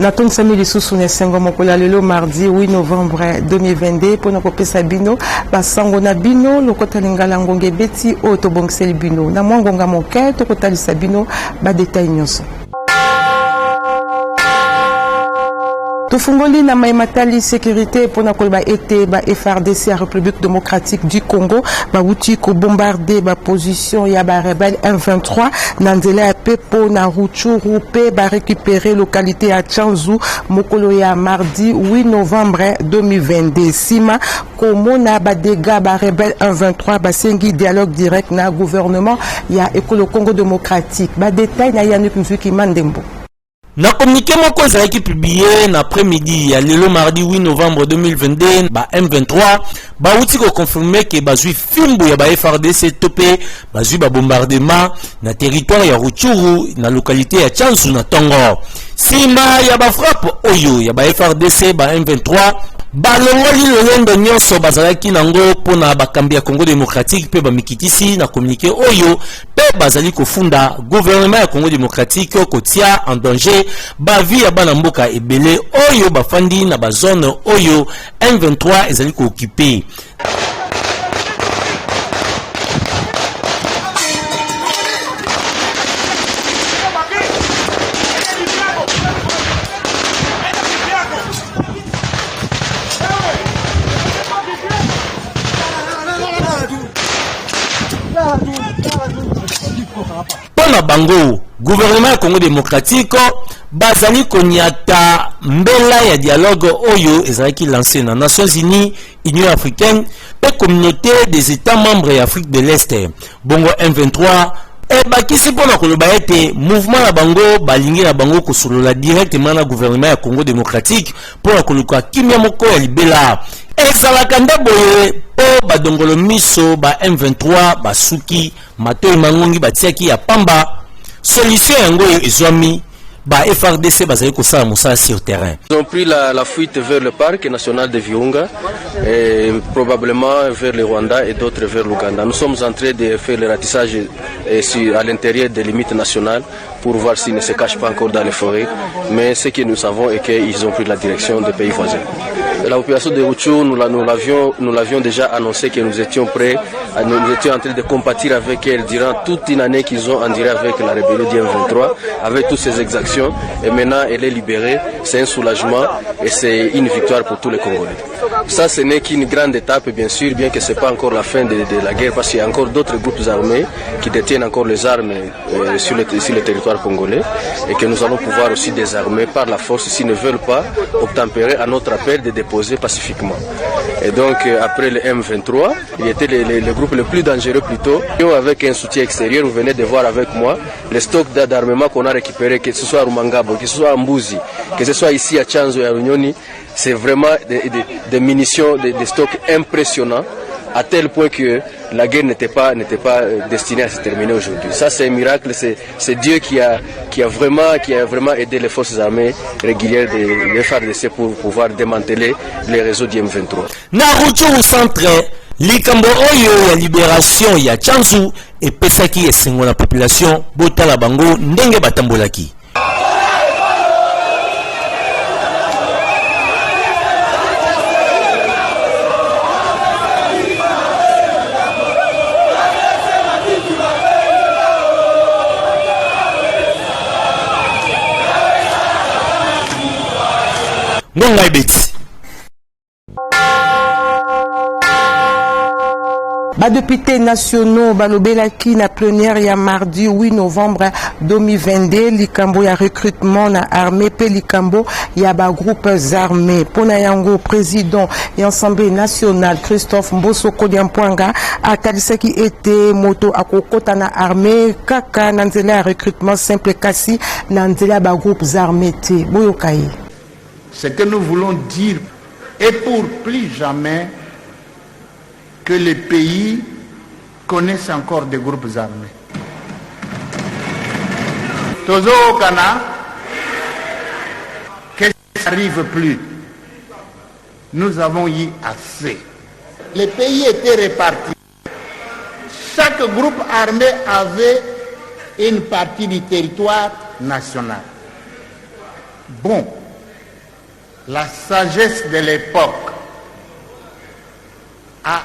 Natong Samili Soussoune Sengo Mokola lelo mardi 8 novembre 2022 pour nous kopesa bino basango na bino lokota lingala ngonge beti o to bongseli bino na mwangonga moke to kotalisa bino ba detail nyonso. Tufungoli na maimatali sécurité pour na kolba été ba FRDC à République démocratique du Congo ba wuti ko bombarder ba position ya ba rebelle M23 na nzela ya pepo na Rutshuru pe ba récupérer localité à Tchanzu mokolo ya mardi 8 novembre 2022 sima komona ba dégâts ba rebelle M23 ba sengi dialogue direct na gouvernement ya ekolo Congo démocratique ba détail na Yannick Nzuki Mandembo. Na communiqué moko ezalaki publié na après-midi ya lelo mardi 8 novembre 2022 ba M23 ba uti ko confirmer que bazui fimbo ya ba FRDC topé bazui ba bombardement na territoire ya Rutshuru na localité ya Tchanzu na Tongo sima ya ba frappe oyo ya ba FRDC ba M23 balongoli lolendo nyonso bazalaki nango pona bakambi ya Congo démocratique pe bamikitisi na communiqué oyo pe bazali kofunda gouvernement ya Congo démocratique kotia en danger bavi ya bana mboka ebele oyo bafandi na bazone oyo M23 ezali ko occuper. Pona bango gouvernement Congo démocratique bazali konyata mbela ya dialogue oyo ezalaki lancé na Nations Unies, Union africaine et communauté des États membres d'Afrique de l'Est. Bongo M23 et bakisi pona koloba ete mouvement na bango balingi na bango kosolola directement na gouvernement ya Congo démocratique pona koluka kimia moko ya libela. Ezalaka ndaboye po badongolo miso ba M23 basuki matoi mangongi batiaki ya pamba solution yango ezwami ba FRDC bazali kosala mosala sur terrain. Ils ont pris la fuite vers le parc national de Virunga et probablement vers le Rwanda et d'autres vers l'Ouganda. Nous sommes en train de faire le ratissage à l'intérieur des limites nationales pour voir s'ils ne se cachent pas encore dans les forêts. Mais ce que nous savons est qu'ils ont pris la direction des pays voisins. La population de Rutshuru, nous l'avions déjà annoncé que nous étions prêts, nous étions en train de compatir avec elle durant toute une année qu'ils ont enduré avec la rébellion du M23, avec toutes ces exactions. Et maintenant, elle est libérée. C'est un soulagement et c'est une victoire pour tous les Congolais. Ça, ce n'est qu'une grande étape, bien sûr, bien que ce n'est pas encore la fin de la guerre, parce qu'il y a encore d'autres groupes armés qui détiennent encore les armes sur le territoire congolais et que nous allons pouvoir aussi désarmer par la force s'ils ne veulent pas obtempérer à notre appel de déposer pacifiquement. Et donc, après le M23, il était le groupe le plus dangereux plutôt. Avec un soutien extérieur, vous venez de voir avec moi les stocks d'armement qu'on a récupérés, que ce soit à Rumangabo, que ce soit à Mbuzi, que ce soit ici à Tchanzu et à Runyoni. C'est vraiment des munitions, des stocks impressionnants, à tel point que la guerre n'était pas destinée à se terminer aujourd'hui. Ça, c'est un miracle, c'est Dieu qui a vraiment aidé les forces armées régulières des FARDC pour pouvoir démanteler les réseaux du M23. Na Rutshuru centre, likambo oyo ya libération ya Tchanzu et pesaki esengo na population botala bango ndenge batambolaki. Ba députés nationaux balobelaki na plénière ya mardi 8 novembre 2022 likambo ya recrutement na armée pe likambo ya ba groupes armés pona yango président ya Assemblée nationale Christophe Mboso Kodiampwanga atalisaki ete moto akokota na armée kaka na nzela ya recrutement simple kasi na nzela ba groupes armés te boyokai. Ce que nous voulons dire et pour plus jamais que les pays connaissent encore des groupes armés. Tozo Kana, que ça n'arrive plus. Nous avons eu assez. Les pays étaient répartis. Chaque groupe armé avait une partie du territoire national. Bon, la sagesse de l'époque a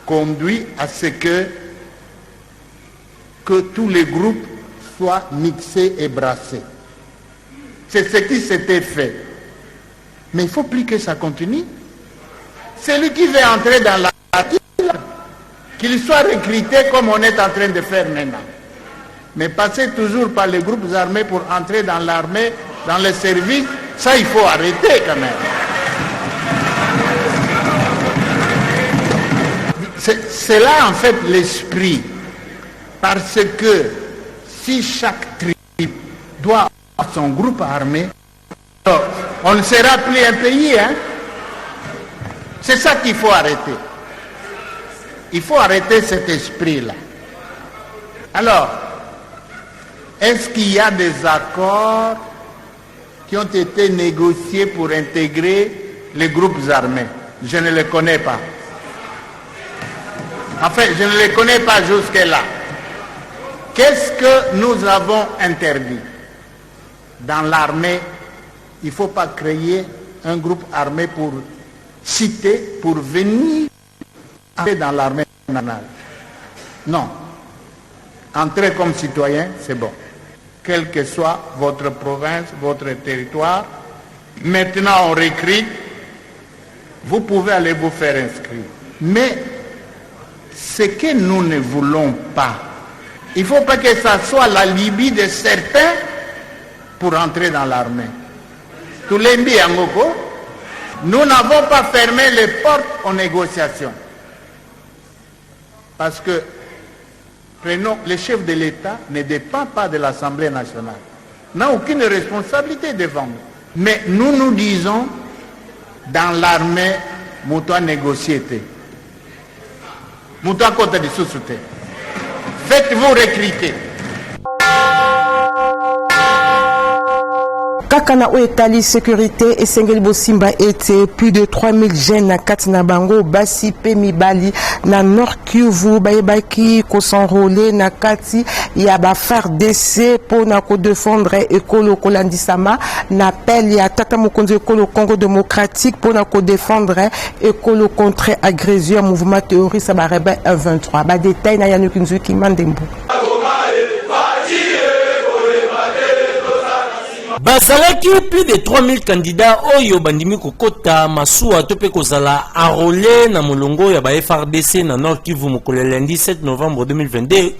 conduit à ce que tous les groupes soient mixés et brassés. C'est ce qui s'était fait. Mais il ne faut plus que ça continue. Celui qui veut entrer dans la partie, qu'il soit recruté comme on est en train de faire maintenant. Mais passer toujours par les groupes armés pour entrer dans l'armée, dans le service, ça il faut arrêter quand même. C'est là en fait l'esprit. Parce que si chaque tribu doit avoir son groupe armé, alors on ne sera plus un pays. Hein? C'est ça qu'il faut arrêter. Il faut arrêter cet esprit-là. Alors, est-ce qu'il y a des accords qui ont été négociés pour intégrer les groupes armés? Je ne les connais pas. Enfin, je ne les connais pas jusque-là. Qu'est-ce que nous avons interdit? Dans l'armée, il ne faut pas créer un groupe armé pour citer, pour venir entrer dans l'armée nationale. Non. Entrer comme citoyen, c'est bon. Quelle que soit votre province, votre territoire, maintenant on recrute, vous pouvez aller vous faire inscrire. Mais ce que nous ne voulons pas, il ne faut pas que ça soit la Libye de certains pour entrer dans l'armée. Tout l'Embi Angoko, nous n'avons pas fermé les portes aux négociations. Parce que le chef de l'État ne dépend pas de l'Assemblée nationale. N'a aucune responsabilité devant nous. Mais nous disons, dans l'armée, Moutoua négocier. Moutoua côté de sous-souté. Faites-vous recruter. Kakana Oetali sécurité et Sengeli Bosimba était plus de 3000 jeunes na Katina Bango, Basi Pemibali, na Nord Kivu, Baibaki, ko s'enrôler na Kati, ya ba FARDC pour na ko défendre Ekolo Kolandisama, n'appel ya Tata Mokonzi Ekolo Congo démocratique pour na ko défendre Ekolo contre agression mouvement terroriste ba rebelle 23. Ba détail na Yannick Nzuki Mandembo. Basalaki plus de 3000 candidats oyo bandimi kokota masuwa tope kozala enrôlé na molongo ya ba FRDC na Nord Kivu mokolo lundi 7 novembre 2022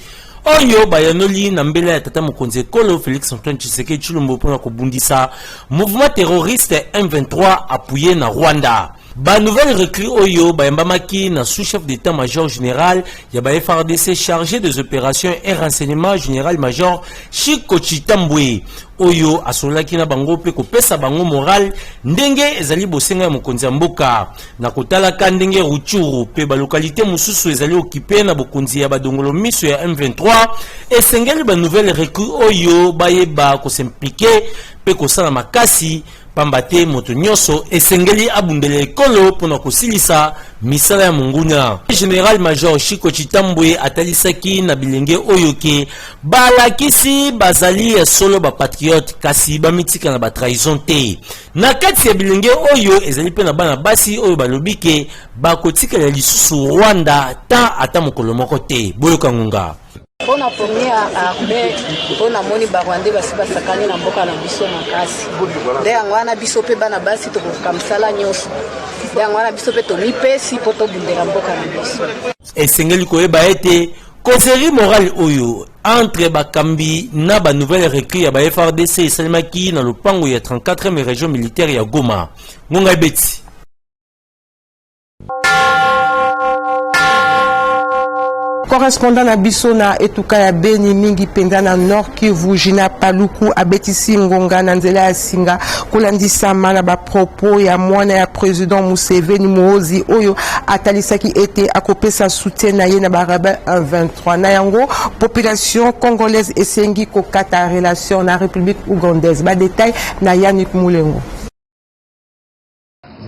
oyo bayanoli na mbele ya Tata Mokonzi Ekolo Félix Antoine Tshisekedi Tshilombo pona kobundisa mouvement terroriste M23 appuyé na Rwanda. Ba nouvelle recrue oyo bayambamaki na sous-chef d'état-major général ya ba FRDC chargé des opérations et renseignement général-major Chiko Chitambwe oyo asolaki na bango pe kopesa bango moral ndenge ezali bosenga ya mokonzi ya mboka na kotalaka ndenge Ruchuru pe ba localité mususu ezali occupé na bokonzi ya badongolo miso ya M23 esengeli ba nouvelle recrue oyo bayeba ko s'impliquer pe kosala makasi pambate moto nyonso esengeli abundele ekolo pona kosilisa misala ya monguna. Général Major Chiko Chitambwe atalisaki na bilenge oyo ke balakisi bazali solo ba patriote kasi bamitika na ba trahison te. Na kati ya bilenge oyo ezali pe na bana basi oyo balobi ke bakotika ya lisusu Rwanda ta ata mokolo moko te. Boyoka ngunga. Pona premier armée pona moni barwande basi basakani na mboka na biso makasi nde yango wana biso pe bana basi tokofuka msala nyonso nde yango wana biso pe tomipesi po tobundela mboka na biso esengeli koyeba ete kozeri moral oyo entre bakambi na ba nouvelle recrue ya ba FRDC esalemaki na lopango ya 34e région militaire ya Goma. Ngonga Beti. Correspondant na biso na etuka ya Beni mingi penda na Nord Kivu Jina Paluku abetisi ngonga na nzela ya singa kolandisama na ba propos ya mwana ya président Museveni Muhozi oyo atalisaki ete akopesa soutien na ye na ba rebelle 23 na yango population congolaise esengi kokata relation na République ougandaise. Ba détail na Yannick Moulengo.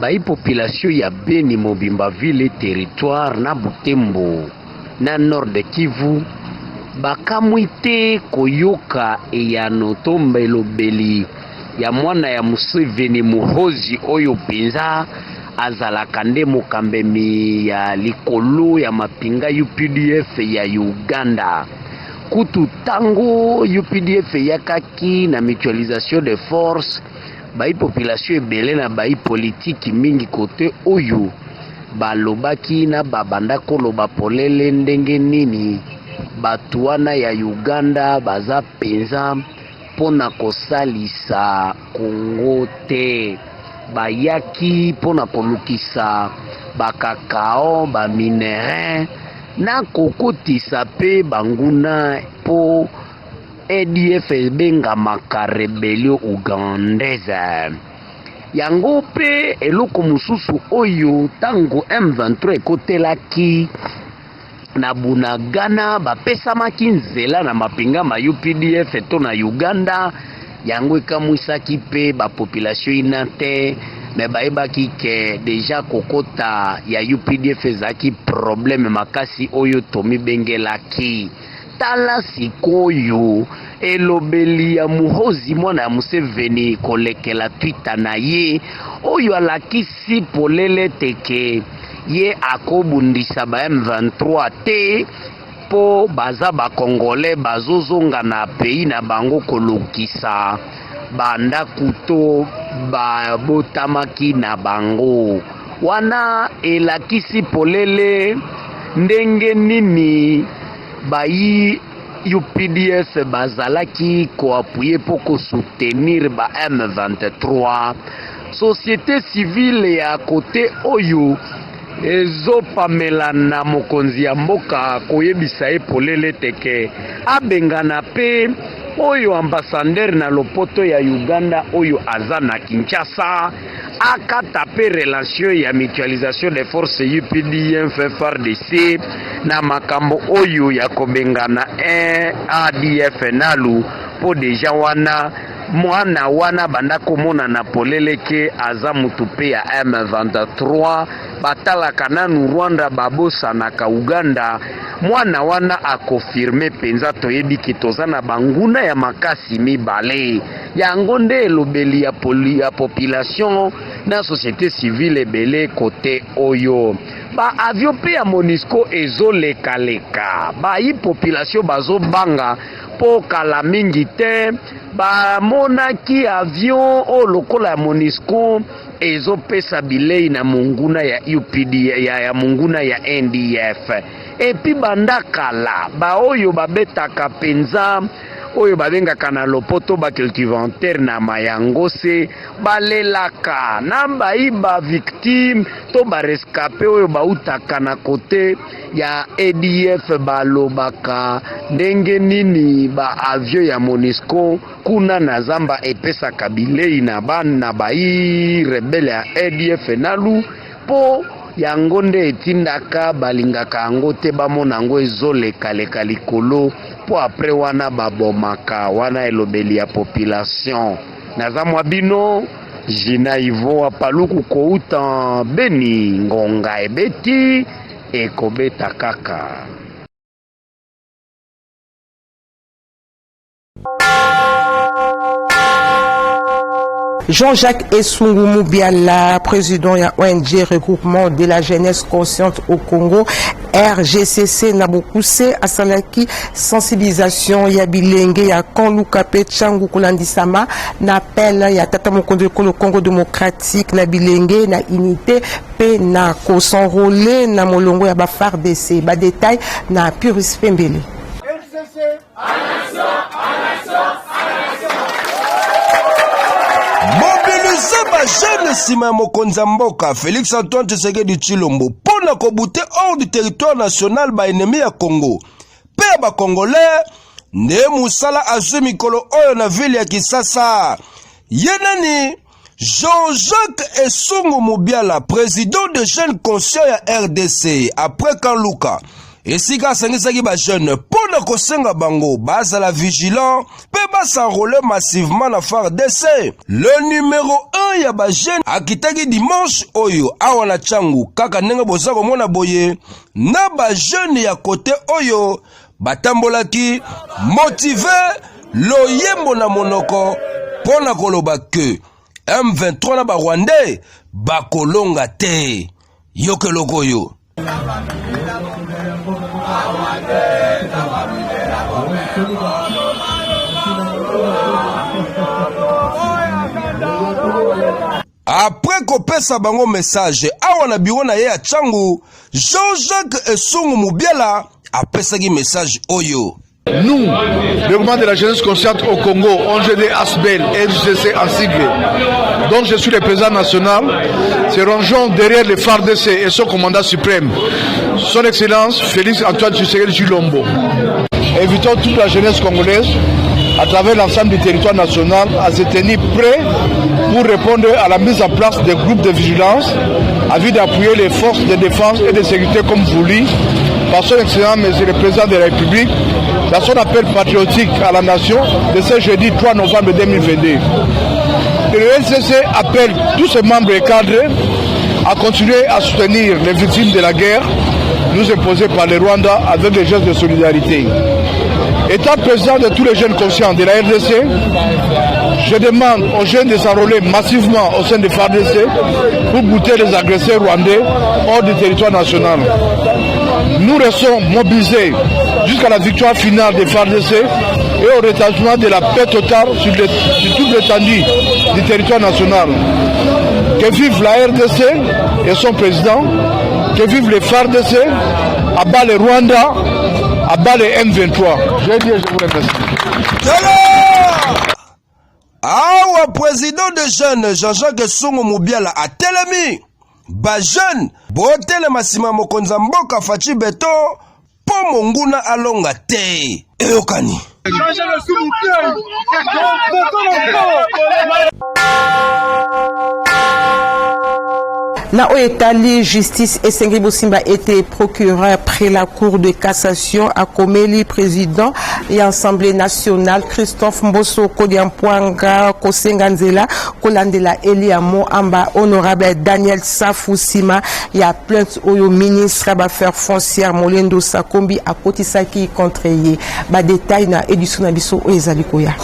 Bai population ya Beni Mobimba ville territoire na Butembo na Nord de Kivu bakamwite koyoka eyano tombelo beli ya mwana ya Museveni Muhozi oyo penza azalaka nde mokambemi ya likolo ya mapinga UPDF ya Uganda. Kutu tango UPDF yakaki na mutualisation de force, bai population ebele na bai politique mingi kote oyo balobaki na babanda koloba polele ndenge nini batu wana ya Uganda baza penza pona kosalisa Kongo te. Bayaki pona kolukisa bakakao ba minere na kokotisa pe banguna po ADF benga maka rebelio ugandaise. Yango pe eloko mususu oyo tango M23 kotelaki na Bunagana bapesamaki nzela na mapinga ma UPDF to na Uganda, yango ekamwisaki pe ba population inate me baebaki ke deja kokota ya UPDF ezaki problème makasi oyo tomi bengelaki. Tala sikoyo elobeli ya Muhozi mwana ya Museveni kolekela Twitter na ye oyo alakisi polele teke ye akobundisa ba M23 te po baza ba Congolais bazozonga na pays na bango kolukisa banda kuto ba botamaki na bango. Wana elakisi polele ndenge nini bayi UPDF bazalaki ko appuyer pour ko soutenir ba M23. Société civile ya côté oyo ezo pamela na mokonzi ya mboka koyebisa epolele teke abengana pe oyo ambassadeur na lopoto ya Uganda oyo aza na Kinshasa akata pe relation ya mutualisation des forces UPDF FARDC na makambo oyo ya kobengana ADF nalu po deja wana mwana wana banda komona na polele ke aza mutupe ya M23 batalaka nanu Rwanda babosa na ka Uganda. Mwana wana akofirme penza toyebi kitoza na banguna ya makasi mibale yango nde elobeli ya population na société civile ebele kote oyo. Ba avion pe ya MONUSCO ezolekaleka bayi population bazobanga po kala mingi te bamonaki avion o lokola ya MONUSCO ezopesa bilei na munguna ya UPD ya munguna ya NDF. Epi bandakala ba oyo babetaka penza oyo babengaka na lopoto ba cultivateur na mayangose balelaka na bayiba victime to ba rescapé oyo bautaka na kote ya ADF balobaka ndenge nini ba avion ya MONUSCO kuna na zamba epesa kabilei na bana bayi rebele ya ADF nalu po yango nde etindaka balingaka yango te bamona yango ezolekaleka likolo po apres wana babomaka wana elobeli ya population. Naza mwa bino Jina Ivo apaluku kouta Beni ngonga ebeti ekobeta kaka. Jean-Jacques Essungu Mubiala, président ya ONG Regroupement de la Jeunesse Consciente au Congo, RGCC Nabokuse asalaki sensibilisation ya bilenge ya Kanluka pe Changu Kulandisama na appel ya tata mokonzi ko Congo démocratique na bilenge na unité pe na ko s'enrôler na molongo ya ba FARDC. Ba détail na Puris Pembele. RGCC mobilize bajeune nsima ya mokonzi ya mboka Félix Antoine Tshisekedi Tshilombo pona kobute hors du territoire national ba ennemi ya Congo pe ya bakongolais nde musala azwi mikolo oyo na ville ya Kisasa. Yenani Jean-Jacques Essungu Mubiala, président de jeunes conscients ya RDC après Kanluka esika asangisaki bajeune pona kosenga bango bazala vigilant pe s'enrôler massivement na FARDC. Le numéro 1 ya bajeune akitaki dimanche oyo awa na Changu kaka ndenge boza komona boye na bajeune ya kote oyo batambolaki motivé loyembo na monoko pona koloba ke M23 na ba Rwandais bakolonga te. Yoke lokoyo. Après kopesa bango message awa na bureau na ye ya Tchangu, Jean-Jacques Esungu Mubiala apesaki message oyo. Nous, le mouvement de la jeunesse consciente au Congo, ONGD ASBEL, RGC en sigle, dont je suis le président national, se rangeons derrière le FARDC et son commandant suprême, son Excellence Félix Antoine Tshisekedi Tshilombo. Invitons toute la jeunesse congolaise, à travers l'ensemble du territoire national, à se tenir prêt pour répondre à la mise en place des groupes de vigilance, à vue d'appuyer les forces de défense et de sécurité comme voulu par son Excellence Monsieur le Président de la République, dans son appel patriotique à la nation de ce jeudi 3 novembre 2022. Le LCC appelle tous ses membres et cadres à continuer à soutenir les victimes de la guerre nous imposée par le Rwanda avec des gestes de solidarité. Étant président de tous les jeunes conscients de la RDC, je demande aux jeunes de s'enrôler massivement au sein de FARDC pour bouter les agresseurs rwandais hors du territoire national. Nous restons mobilisés jusqu'à la victoire finale des FARDC et au rétablissement de la paix totale sur toute l'étendue du territoire national. Que vive la RDC et son président, que vive les FARDC, à bas le Rwanda, à bas les M23. Je vous remercie. Awa président de jeunes Jean-Jacques Esungu Mubiala a telemi. Ba jeune botele masima mokonza mboka Fachi Beto po monguna alonga te. Eyokani. Na Oetali, justice Esengeli Bosimba était procureur près la cour de cassation à Komeli, président et Assemblée nationale, Christophe Mbosso Kodiampoanga, Kosenganzela, Kolandela Eliamo, Amba, honorable Daniel Safusima, il y a plainte au ministre à affaires foncières, Molendo Sakombi, à Kotisaki contre Ye. Ba détail na édition Nabiso Oezalikoya.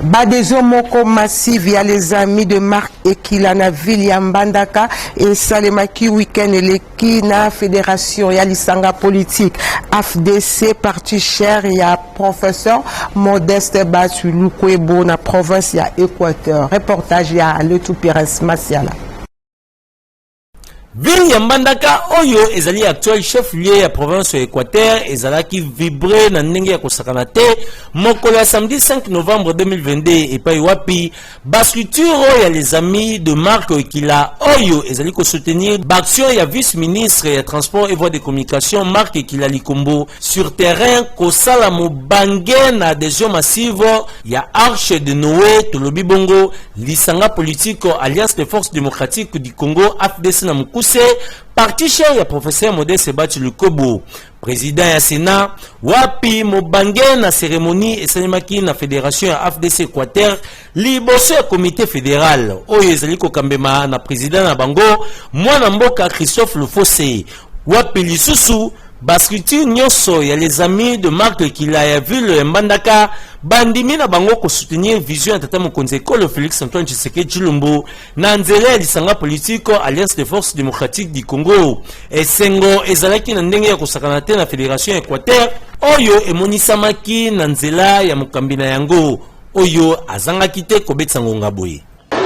Badésion moko massive via les amis de Marc Ekilana William Bandaka et Salemaki week-end eleki na fédération ya lisanga politique AFDC parti cher ya professeur Modeste Batulu Kwebo na province ya Équateur. Reportage ya Letou Pires Masiala. William Bandaka oyo ezali actuel chef lieu ya province ya Équateur ezalaki vibré na ndenge ya kosakana te mokolo ya samedi 5 novembre 2022 epai wapi basculture ya les amis de Marc Ekila oyo ezali ko soutenir l'action ya vice-ministre ya transport et voies de communication Marc Ekila Likombo sur terrain kosala mobange na adhésion massive ya Arche de Noé tolobi bongo lisanga politique Alliance des forces démocratiques du Congo AFDC na parti cher ya professeur Modeste Batulu Kobo président ya Sénat wapi mobange na cérémonie esalemaki na fédération ya AFDC Équateur liboso ya comité fédéral oyo ezali kokambema na président na bango mwana mboka Christophe Lefossé wapi lisusu basculture nyonso ya les amis de Marc Ekila ya ville Mbandaka bandimi na bango ko soutenir vision ya tata mokonzi ekolo Félix Antoine Tshisekedi Tshilombo na nzela ya lisanga politique Alliance des forces démocratiques du Congo esengo ezalaki na ndenge ya kosakana te na fédération Équateur oyo emonisamaki na nzela ya mokambi na yango oyo azangaki te kobetisa ngonga boye.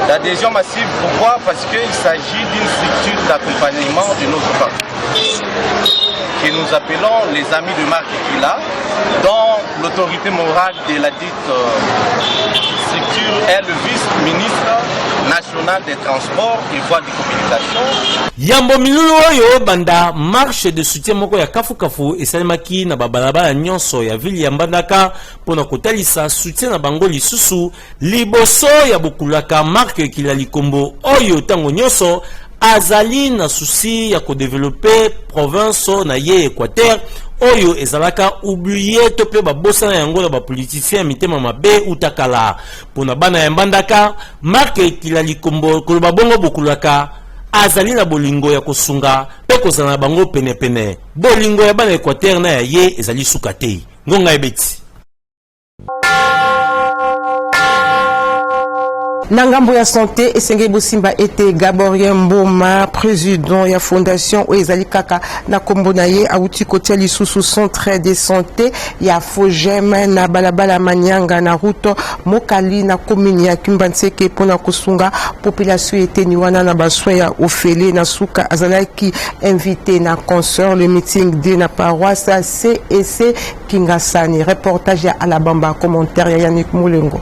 L'adhésion massive, pourquoi? Parce qu'il s'agit d'une structure d'accompagnement de notre parti que nous appelons les amis de Marc Ekila, dont l'autorité morale de la dite structure est le vice-ministre national des transports et voies de communication. Yambo milulu oyo banda marche de soutien moko ya kafu esalemaki na babalabala nyonso ya ville ya Mbandaka pona kotalisa soutien na bango lisusu liboso ya bokulaka Marc Ekila Likombo oyo tango nyonso azali na souci ya ko développer province na ye Équateur oyo ezalaka oublié to pe babosa na yango na ba politicien mitema mabe utakala pona bana ya Mbandaka Marc Ekila Likombo koloba bongo bokulaka azali na bolingo ya kosunga pe kozala na bango pene bolingo ya bana Équateur na ya ye ezali suka te ngonga ebeti. Nangambo ya santé esenge bosimba ete Gaborien Mboma président ya fondation Oezali Kaka na kombo na ye auti kotia lisusu centre de santé ya Fogem na balabala Manyanga na route Mokali na commune ya Kimbantseke pona kosunga population eteni wana na baswa ya ofele na suka azalaki invité na concert le meeting de na paroisse CEC Kingasani. Reportage ya Alabamba, commentaire ya Yannick Moulengo.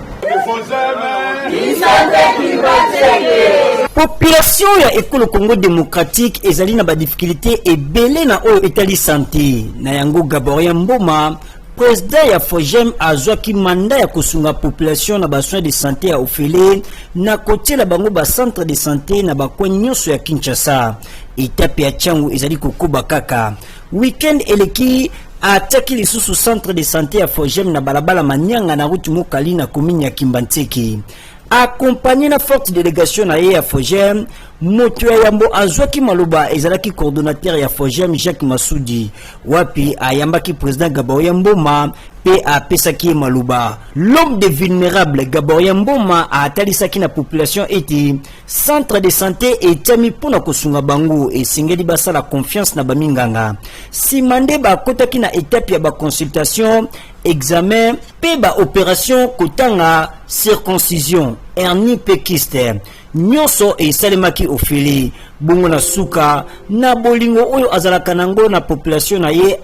Population ya Ekolo Congo démocratique ezali na ba difficulté ebele na oyo etali santé na yango. Gaborien Mboma président ya Fogem azwaki manda ya kosunga population na ba soins de santé ya ofele na kotiela bango ba centre de santé na bakwa nyonso ya Kinshasa. Etape ya Changu ezali kokuba kaka weekend eleki ataki lisusu centre de santé ya Fogem na balabala Manyanga na route Mokali na commune ya Kimbantseke. Accompagné na forte délégation na ya Fogem, moto ya yambo azwaki maloba ezalaki coordonnateur ya Fogem Jacques Masudi wapi ayambaki président Gaborien Mboma pe apesaki maloba. L'homme de vulnérable Gaborien Mboma a atalisaki na population eti centre de santé etami pona kosunga bango et singeli basa la confiance na baminganga. Si mande ba kotaki na étape ya ba consultation, examen pe ba opération kotanga circoncision hernie pe kyste nyonso esalemaki ofili bongo na suka na bolingo oyo azalaka nango na population na ye.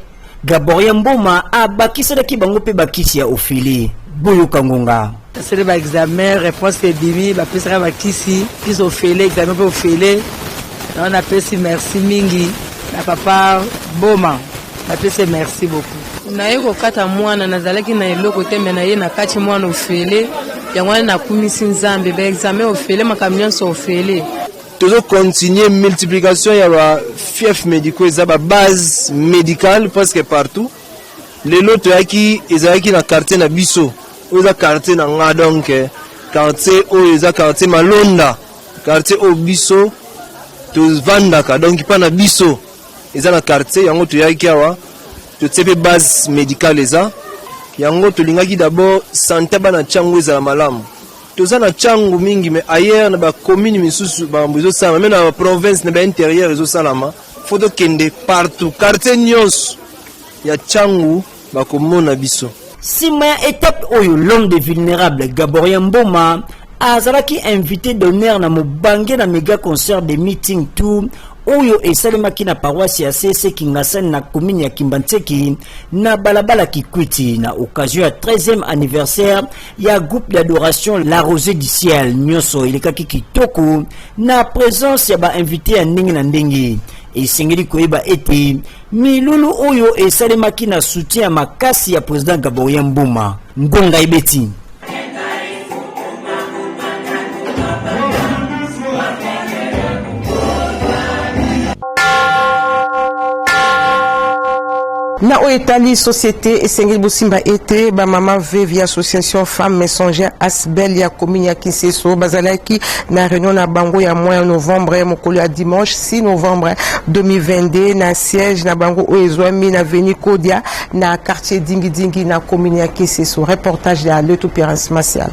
Gaborien Mboma abakiselaki bango pe bakisi ya ofili boyo kangonga c'est ba examen réponse est bimi ba pesera bakisi ils ont fait l'examen pour faire on appelle si merci mingi na papa Mboma apese merci beaucoup na yeko kata mwana nazalaki na eloko tembe na ye na kati mwana ofele yango na kumisi nzambe ba examen ofele makamyon so ofele toujours continuer multiplication ya ba fief médicaux za ba base médicale presque partout les loto yaki ezalaki na quartier na biso oza quartier na nga donc quartier o eza quartier Malonda quartier o biso to vandaka donc pa na biso eza na quartier yango to yaki awa to tsepe base médicale eza yango to lingaki d'abord santé bana changu eza malamu toza na changu mingi mais ailleurs na ba commune misusu ba mbuzo sama mais na province na ba intérieur ezo salama foto kende partout quartier nyos ya changu ba komona biso. Sima étape oyo l'homme de vulnérable Gaborien Mboma azalaki invité d'honneur na mobange na méga concert de meeting tout oyo esalemaki na paroisse ya CEC Kingasani na commune ya Kimbantseke na balabala Kikwiti na occasion ya 13e anniversaire ya groupe d'adoration La Rosée du Ciel nyonso elekaki kitoko na présence ya ba invité ya ndenge na ndenge. Esengeli koyeba ete milulu oyo esalemaki na soutien ya makasi ya président Gaborien Mboma ngonga ebeti. Na oetali société esengeli bosimba ete ba mama veuve association femme messangère Asbel ya commune ya Kinseso bazalaki na réunion na bango ya mois novembre mokolo ya dimanche 6 novembre 2022 na siège na bango oezwami na avenue Kodia na quartier Dingi na commune ya Kinseso. Reportage de Leto Pérence Martial.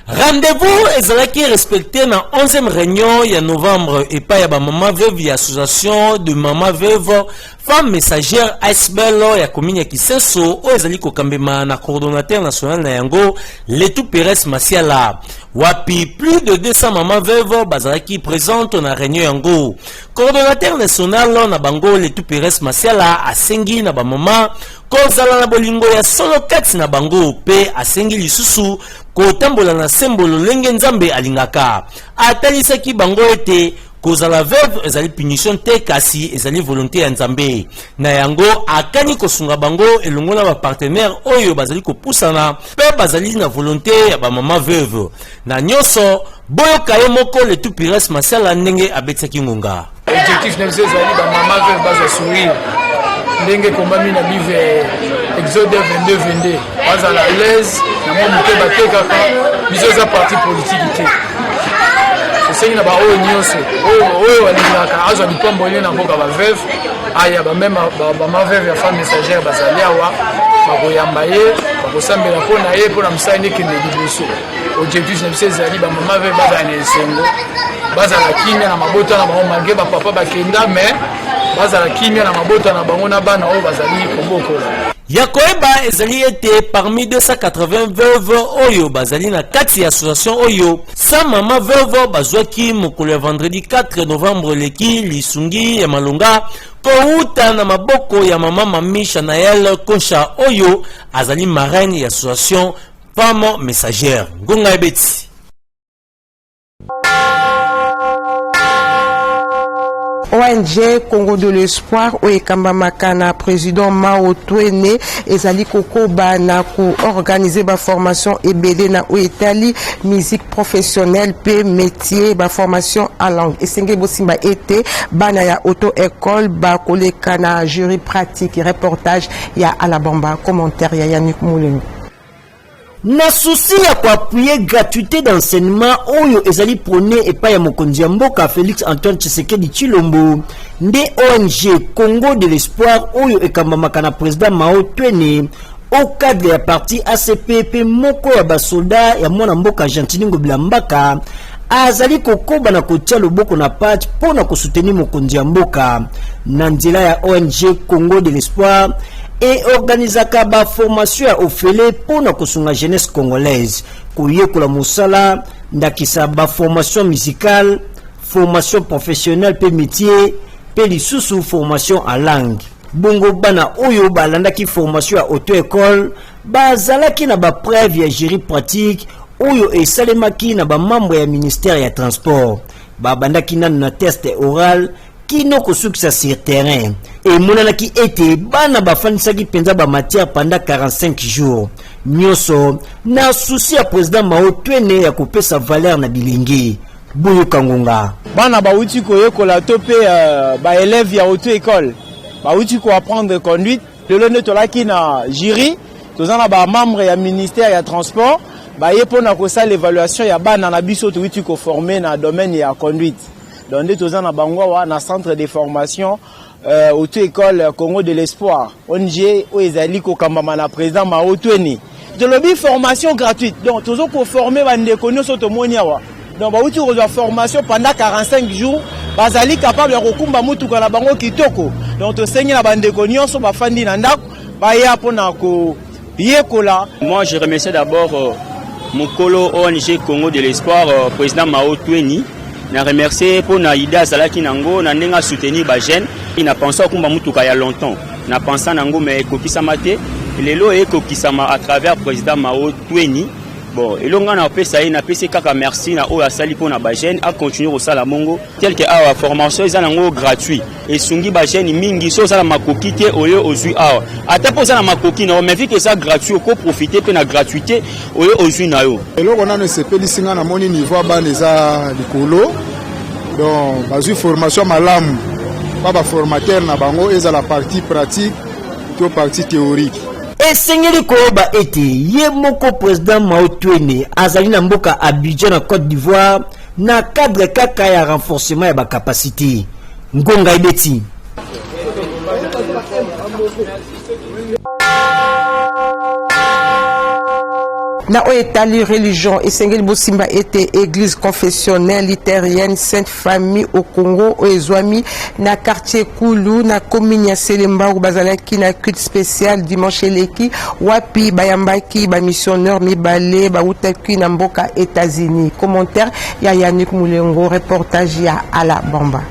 Rendez-vous ezalaki respecté na 11e réunion ya novembre et pas ya ba mama veuve ya association de mama veuve femme messagère Asbel ya commune ya Kinseso o ezali kokambema na coordonnateur national na yango Leto Pérence Martial wapi plus de 200 mama veuve bazalaki présente na réunion yango. Coordonnateur national na bango Leto Pérence Martial asengi na ba mama kozala na bolingo ya solo kati na bango pe asengi lisusu kotambola na sembolo lenge nzambe alingaka. Atalisaki bango ete kozala veuve ezali punition te kasi ezali volonté ya nzambe. Na yango akani kosunga bango elongo na ba partenaire oyo bazali kopusana pe bazali na volonté ya ba mama veuve. Na nyonso boyoka ye moko Leto Pérence Martial ndenge abetsaki ngonga. Objectif na ezali ba mama veuve baza sourire. Ndenge kombami na bive Exode 22-22 bazala à l'aise na mo mpe batekaka biso za parti politique te esengi na baoyo nyonso oyo balingaka azwa lipamboli na mboka baveuve aya bameme bamaveuve ya femme messagère bazali awa bakoyamba ye bakosambela mpo na ye mpo na mosala ndekende liboso objectif na biso ezali bamama ve bazala na esengo bazala kimia na mabota na bango malgré bapapa bakenda mais bazala kimia na mabota na bango na bana oyo bazali kobokola. Yakoeba ezali ete parmi 280 veuves oyo bazali na kati ya association oyo sa mama veuve bazwaki mokolo ya vendredi 4 novembre leki lisungi ya malonga kouta na maboko ya mama Mamisha Nael Konsha oyo azali marraine ya association Femme Messagère. Ngonga ebeti ONG Congo de l'Espoir oekamba makana président Mao Twene ezali kokoba na ko organiser ba formation ebele na oetali musique professionnelle pe métier ba formation en langue esenge bosimba ete bana ya auto école ba koleka na jury pratique reportage ya Alabamba commentaire ya Yannick Moulengo. Na souci ya kuappuyer gratuité d'enseignement oyo ezali prôné epai ya mokonzi ya mboka Félix Antoine Tshisekedi Tshilombo nde ONG Congo de l'Espoir oyo ekambamaka na président Mao Twene au cadre ya parti ACP pe moko ya basoda ya mwana mboka Gentini Ngobila Mbaka azali kokoba na kotia loboko na pati pona kosoutenir mokonzi ya mboka na nzela ya ONG Congo de l'Espoir et organisaka ba formation ya ofele pona kosunga jeunesse congolaise koyekola musala ndakisa ba formation musicale, formation professionnelle pe métier pe lisusu formation en langue. Bongo bana oyo balandaki formation ya auto école bazalaki na ba preuve ya jury pratique oyo esalemaki na ba membre ya ministère ya transport babandaki nanu na test oral kino kosukisa sur terrain et monanaki ete bana bafanisaki penza ba matière pendant 45 jours nyoso na souci ya président Mao Twene ya kopesa valeur na bilingi Boyo Kangonga bana bauti koyekola to pe ba élève ya auto école bauti ko apprendre conduite lelo ne tolaki na jury tozana ba membre ya ministère ya transport ba yepona ko sa l'évaluation ya bana na biso tuiti ko former na domaine ya conduite. Donc, nous sommes dans le centre de formation auto-école Congo de l'Espoir. ONG Oezali Kokamamana président Mao Twene. De l'objet formation gratuite. Donc, nous sommes formés des connaissances automoniawa. Donc, nous avons une formation pendant 45 jours. Bazali capable de rekumba mutu kala bango kitoko. Donc, nous sommes la bande connaissances ba fandi nanda ba ya pona ko yekola. Moi, je remercie d'abord mon colo ONG Congo de l'Espoir président Mao Twene. Na remercier pour na idée azalaki nango na ndenga soutenir ba jeune ina pensé kumba mutuka ya longtemps na pensant nango mais kokisama te lelo e kokisama à travers président Mao Twene bon elonga na pesa ina pesa kaka merci na o asali pour na ba jeune a continuer au sala mongo tel que a formation eza nango gratuit et sungi ba jeune mingi so sala makoki te oyo ozui a ata posa na makoki na mais vu que ça gratuit ko profiter pe na gratuité oyo ozui na yo eloko na ne sepeli singa na moni niveau baneza likolo donc bazui formation malamu ba formateur na bango eza la partie pratique to partie théorique. Esengeli koba ete ye moko président Mao Twene azali na mboka Abidjan na Côte d'Ivoire na cadre kaka ya renforcement ya ba capacité. Ngonga ibeti. Na oetali religion esengeli bosimba ete église confessionnelle luthérienne Sainte Famille au Congo oezwami na quartier Kulu na commune ya Selemba ou bazalaki na culte spécial dimanche leki wapi bayambaki ba missionnaire mibale bautaki na mboka États-Unis. Commentaire ya Yannick Moulengo, reportage ya Alabamba.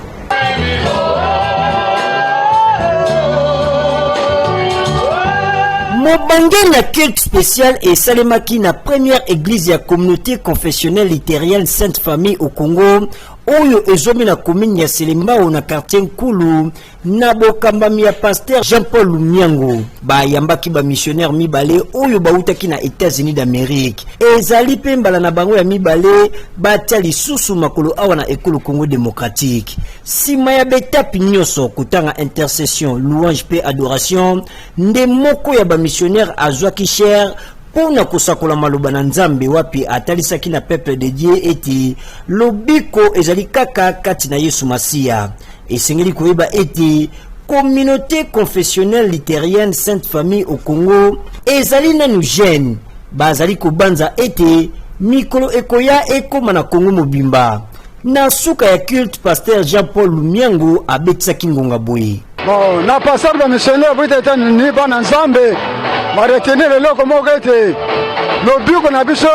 Mobange na culte spécial et salemaki na première église ya communauté confessionnelle luthérienne Sainte Famille au Congo oyo ezomi na commune ya Selemba na quartier Nkulu na bokambami ya pasteur Jean-Paul Lumiango bayambaki ba missionnaire mibale oyo bautaki na États-Unis d'Amérique ezali pe mbala na bango ya mibale batia lisusu makolo awa na ekolo Congo démocratique sima ya betapi nyonso kutanga intercession louange pe adoration nde moko ya ba missionnaire azwaki cher pona kosakola maloba na Nzambe wapi atalisaki na peuple de Dieu eti lobiko ezali kaka kati na Yesu Masia esengeli koyeba eti communauté confessionnelle luthérienne Sainte Famille au Congo ezali nanu jeune bazali kobanza eti mikolo ekoya ekoma na Kongo mobimba na suka ya culte pasteur Jean-Paul Lumiango abetisaki ngonga boye. Bon, na pasteur ba missionnaire bwite ni bana nzambe ma retenir le loko moko ete no biko na biso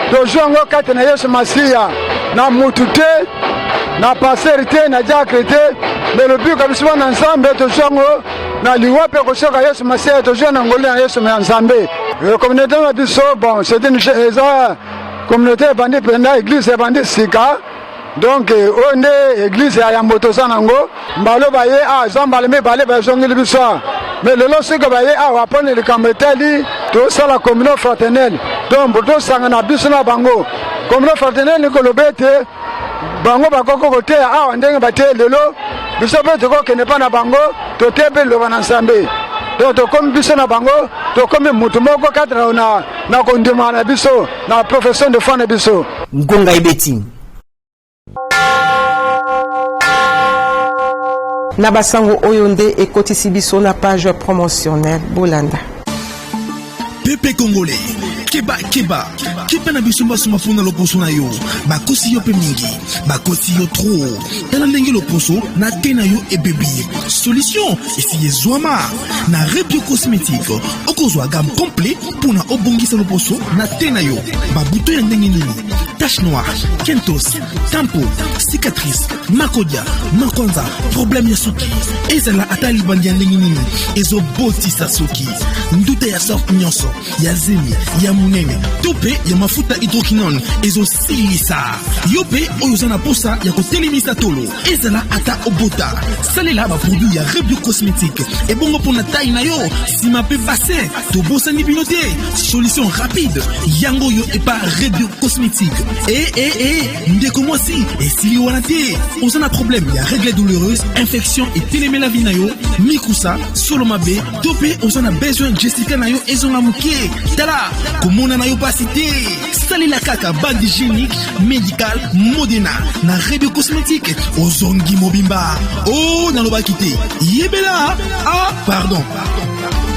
to jongo kate na Yesu Masia na mutu te na pasteur te na diacre te mais le biko biso na nzambe to jongo na liwape ko soka Yesu Masia to jongo ngole na Yesu nzambe. Communauté na biso bon c'est une communauté bandi penda église bandi sika. Donc on est église ya moto sanango mbalo baye zambale me bale ba zongeli biso mais le lorsque baye wa pone le kambeteli to sala communauté fraternelle donc boto sanga na biso na bango communauté fraternelle ko lobete bango bakoko kote ndenge bate lelo biso bete ko kene pa na bango to tebe lo bana nsambe donc to comme biso na bango to comme mutu moko katra na kondima na biso na profession de foi na biso ngonga ibeti. Nabasango Oyonde et Kotisi Biso na page promotionnelle Bolanda. Pepe Congolais, Keba, Kepa na bisumba suma funa loposo na yo, bakosi yo pe mingi, bakosi yo trop, tala ndenge loposo na tena yo e bebi. Solution, esi yezwama, na Rebio Cosmétique, okozwa gamme complet pour na obongisa loposo na tena yo, babuto ya ndenge nini, tache noire, kentos, tampo, cicatrice, makodia, makwanza, problème ya suki, ezala atali bandi ya ndenge nini, ezo botisa suki, ndute ya sorte nyonso, ya zemi, ya munene, tope ya mafuta hydroquinone, ezo silisa, yope oyozana posa ya kotelimisa tolo, ezala ata obota, salela ba produit ya Rebio Cosmétique, et bongo pour na taille na yo, si ma pe passer, to bossa ni binote, solution rapide, yango yo et pas Rebio Cosmétique, ndeko moi si, et si wana te, ozana problème, ya règles douloureuses, infection et télémélavie na yo, mikusa, solomabe, tope ozana besoin Jessica na yo, ezonga muke, tala, komona na yo pasité, salela kaka bague hygiénique, médical, Modena, na Rebio Cosmétique, ozongi mobimba, oh, na loba kite, yebela, pardon.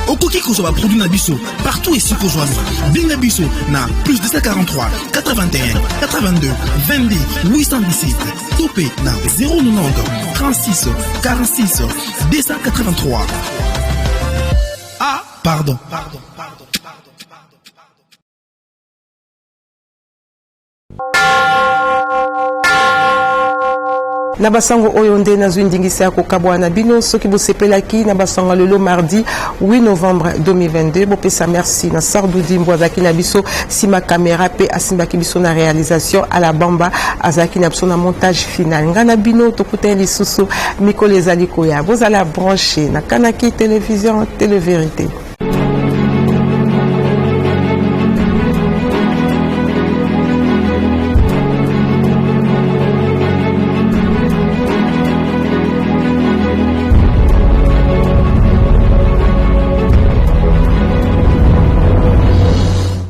Okoki kozwa produit na biso partout ici kozwa Bing na biso na plus 243 81 82 22 817 topé na 090 36 46 283. Pardon. Na basango oyonde na zwindingisa ya kokabwana bino soki bosepelaki na basango lelo mardi 8 novembre 2022 bopesa merci na Sardou Dimbo azaki na biso sima caméra pe asimbaki biso na réalisation à la bamba azaki na biso na montage final ngana bino tokuta lisusu mikolo ezali koya bozala branché na Kanaki télévision Télé Vérité.